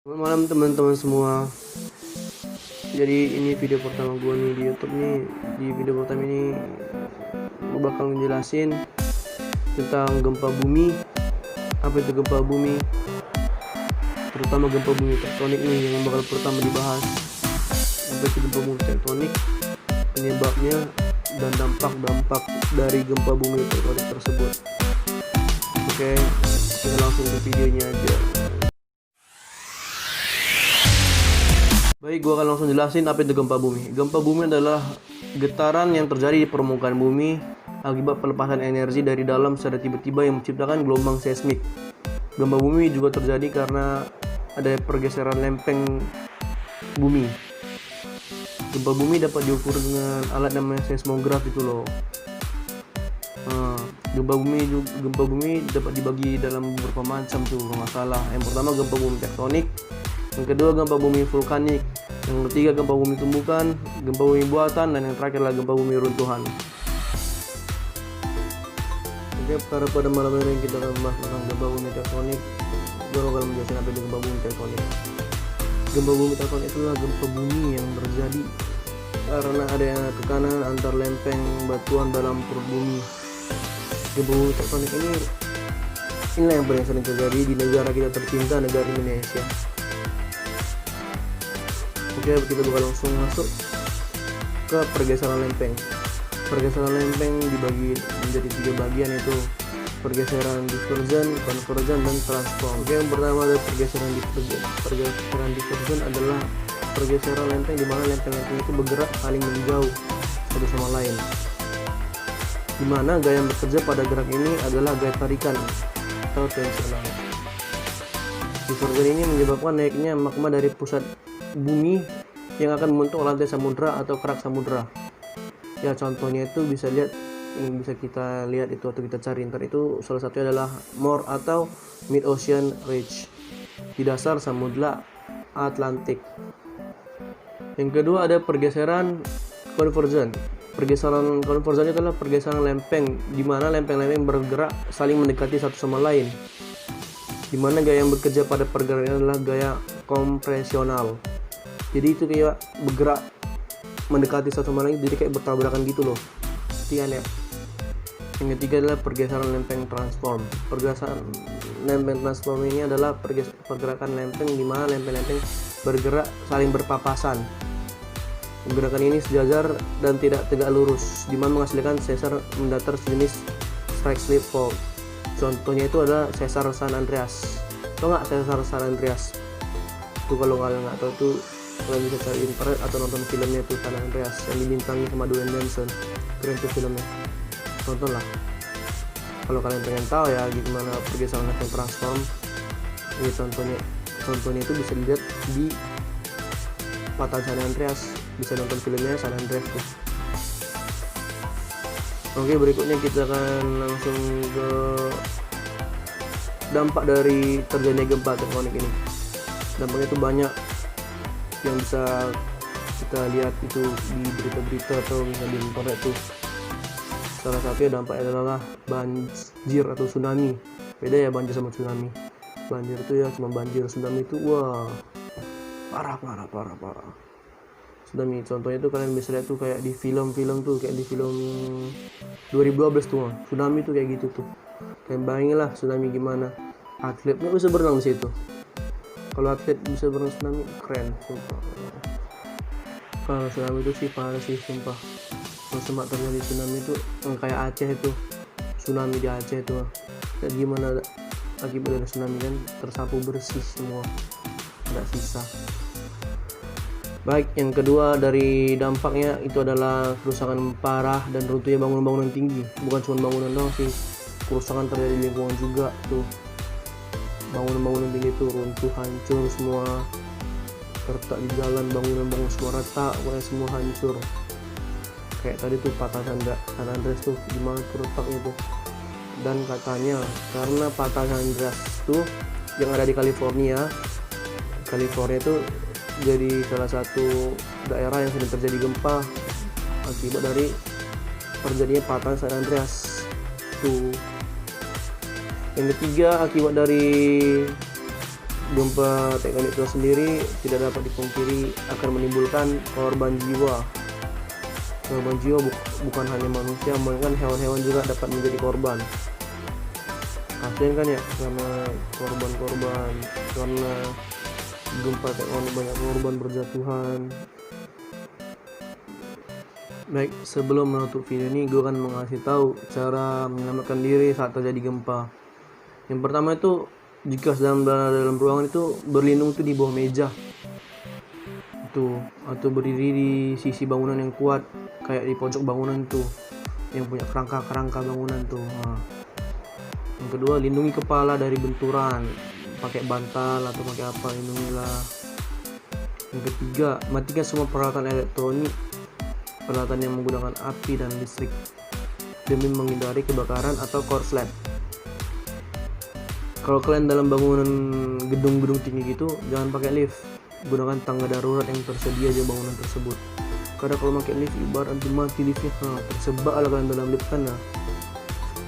Selamat malam teman-teman semua. Jadi ini video pertama gue nih di YouTube nih. Di video pertama ini gue bakal ngejelasin tentang gempa bumi. Apa itu gempa bumi? Terutama gempa bumi tektonik nih yang bakal pertama dibahas. Apa itu gempa bumi tektonik? Penyebabnya dan dampak-dampak dari gempa bumi tektonik tersebut. Oke, kita langsung ke videonya aja. Baik, gua akan langsung jelasin apa itu gempa bumi. Gempa bumi adalah getaran yang terjadi di permukaan bumi akibat pelepasan energi dari dalam secara tiba-tiba yang menciptakan gelombang seismik. Gempa bumi juga terjadi karena ada pergeseran lempeng bumi. Gempa bumi dapat diukur dengan alat namanya seismograf itu loh. Gempa bumi dapat dibagi dalam beberapa macam tuh, nggak salah. Yang pertama gempa bumi tektonik, yang kedua gempa bumi vulkanik, yang ketiga gempa bumi tumbukan, gempa bumi buatan, dan yang terakhir adalah gempa bumi runtuhan. Oke, pada malam ini kita akan membahas tentang gempa bumi tektonik. Gue bakal menjelaskan apa itu gempa bumi tektonik. Gempa bumi tektonik itulah gempa bumi yang terjadi karena adanya tekanan antar lempeng batuan dalam perut bumi. Gempa bumi tektonik inilah yang paling sering terjadi di negara kita tercinta, negara Indonesia. Oke, kita bakal langsung masuk ke pergeseran lempeng. Pergeseran lempeng dibagi menjadi 3 bagian, yaitu pergeseran divergen, konvergen, dan transform. Oke, yang pertama adalah pergeseran divergen. Pergeseran divergen adalah pergeseran lempeng di mana lempeng-lempeng itu bergerak saling menjauh satu sama lain. Di mana gaya yang bekerja pada gerak ini adalah gaya tarikan atau tensional. Divergen ini menyebabkan naiknya magma dari pusat bumi yang akan membentuk lantai samudra atau kerak samudra. Ya, contohnya itu bisa kita lihat itu atau kita cari ntar itu. Salah satunya adalah MORE atau Mid Ocean Ridge di dasar samudra Atlantik. Yang kedua ada pergeseran konvergen. Pergeseran konvergen itu adalah pergeseran lempeng di mana lempeng-lempeng bergerak saling mendekati satu sama lain. Di mana gaya yang bekerja pada pergerakan adalah gaya kompresional. Jadi itu kayak bergerak mendekati satu sama lain, jadi kayak bertabrakan gitu loh. Tian ya. Yang ketiga adalah pergeseran lempeng transform. Pergeseran lempeng transform ini adalah pergerakan lempeng di mana lempeng-lempeng bergerak saling berpapasan. Gerakan ini sejajar dan tidak tegak lurus, di mana menghasilkan sesar mendatar sejenis strike slip fault. Contohnya itu adalah sesar San Andreas. Tahu nggak sesar San Andreas? Itu kalau kalian nggak tahu tuh, kalian bisa cari internet atau nonton filmnya tuh, San Andreas yang dibintangi sama Dwayne Johnson. Keren tuh filmnya, tonton lah kalau kalian pengen tahu ya gimana pergeseran lempeng transform. Ini contohnya itu bisa dilihat di Patahan San Andreas, bisa nonton filmnya San Andreas tuh. Oke, berikutnya kita akan langsung ke dampak dari terjadinya gempa tektonik ini. Dampaknya itu banyak yang bisa kita lihat itu di berita-berita atau misalnya di internet tuh. Salah satunya dampaknya adalah banjir atau tsunami. Beda ya banjir sama tsunami. Banjir itu ya cuma banjir, tsunami itu wah parah. Tsunami contohnya itu kalian bisa lihat tuh kayak di film-film tuh, kayak di film 2012 tuh, tsunami tuh kayak gitu tuh. Kalian bayangin lah tsunami gimana. Atletnya bisa berenang di situ. Kalau atlet bisa berenang tsunami, keren sumpah. Kalau tsunami itu sih parah sih sumpah. Kalau sempat terjadi tsunami itu kayak Aceh itu, tsunami di Aceh itu, dan gimana akibat dari tsunami kan tersapu bersih semua, tidak sisa. Baik, yang kedua dari dampaknya itu adalah kerusakan parah dan runtuhnya bangunan-bangunan tinggi. Bukan cuma bangunan doang sih, kerusakan terjadi di lingkungan juga tuh. Bangunan-bangunan tinggi itu runtuh, hancur semua, retak di jalan, bangunan-bangunan semua retak, pokoknya semua hancur. Kayak tadi tuh Patahan San Andreas tuh gimana tuh retaknya tuh. Dan katanya karena Patahan San Andreas tuh yang ada di California itu jadi salah satu daerah yang sering terjadi gempa akibat dari terjadinya Patahan San Andreas tuh. Yang ketiga akibat dari Gempa tektonik itu sendiri tidak dapat dipungkiri akan menimbulkan korban jiwa. Korban jiwa bukan hanya manusia, melainkan hewan-hewan juga dapat menjadi korban. Kasian kan ya, karena korban-korban, karena gempa tektonik banyak korban berjatuhan. Baik, sebelum menutup video ini, gue akan mengasih tahu cara menyelamatkan diri saat terjadi gempa. Yang pertama itu, jika sedang berada dalam ruangan itu, berlindung itu di bawah meja itu, atau berdiri di sisi bangunan yang kuat, kayak di pojok bangunan tuh, yang punya kerangka bangunan tuh. Nah. Yang kedua, lindungi kepala dari benturan, pakai bantal atau pakai apa, lindungilah. Yang ketiga, matikan semua peralatan elektronik, peralatan yang menggunakan api dan listrik, demi menghindari kebakaran atau korslet. Kalau kalian dalam bangunan gedung-gedung tinggi gitu, jangan pakai lift, gunakan tangga darurat yang tersedia di bangunan tersebut. Karena kalau pakai lift ibarat nanti mati liftnya, terjebak lah kalian dalam lift kan,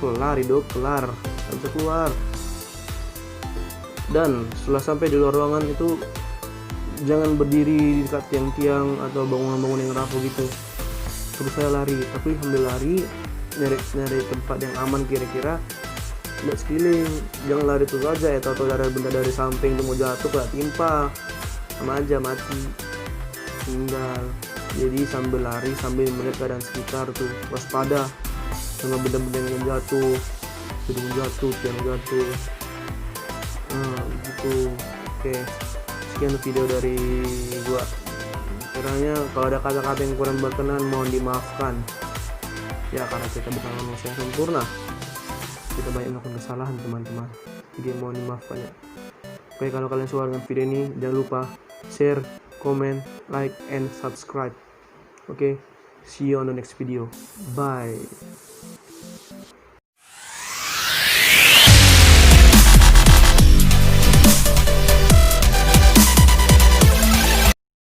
kelar hidup, kelar, nggak bisa keluar. Dan setelah sampai di luar ruangan itu, jangan berdiri di dekat tiang-tiang atau bangunan-bangunan yang rapuh gitu. Terus saya lari, tapi sambil lari nyari tempat yang aman kira-kira. Lihat sekeliling, jangan lari terus aja ya, tahu ada benda dari samping itu mau jatuh kayak timpa, sama aja mati, tinggal. Jadi sambil lari sambil melihat keadaan sekitar tuh, waspada sama benda-benda yang jatuh, gedung jatuh, tiang jatuh. Gitu. Oke, sekian video dari gua. Kiranya kalau ada kata-kata yang kurang berkenan mohon dimaafkan ya, karena kita bukan manusia yang sempurna, kita banyak melakukan kesalahan teman-teman, jadi mohon dimaafkan ya. Oke, kalau kalian suka dengan video ini jangan lupa share, comment, like, and subscribe. Oke, see you on the next video. Bye.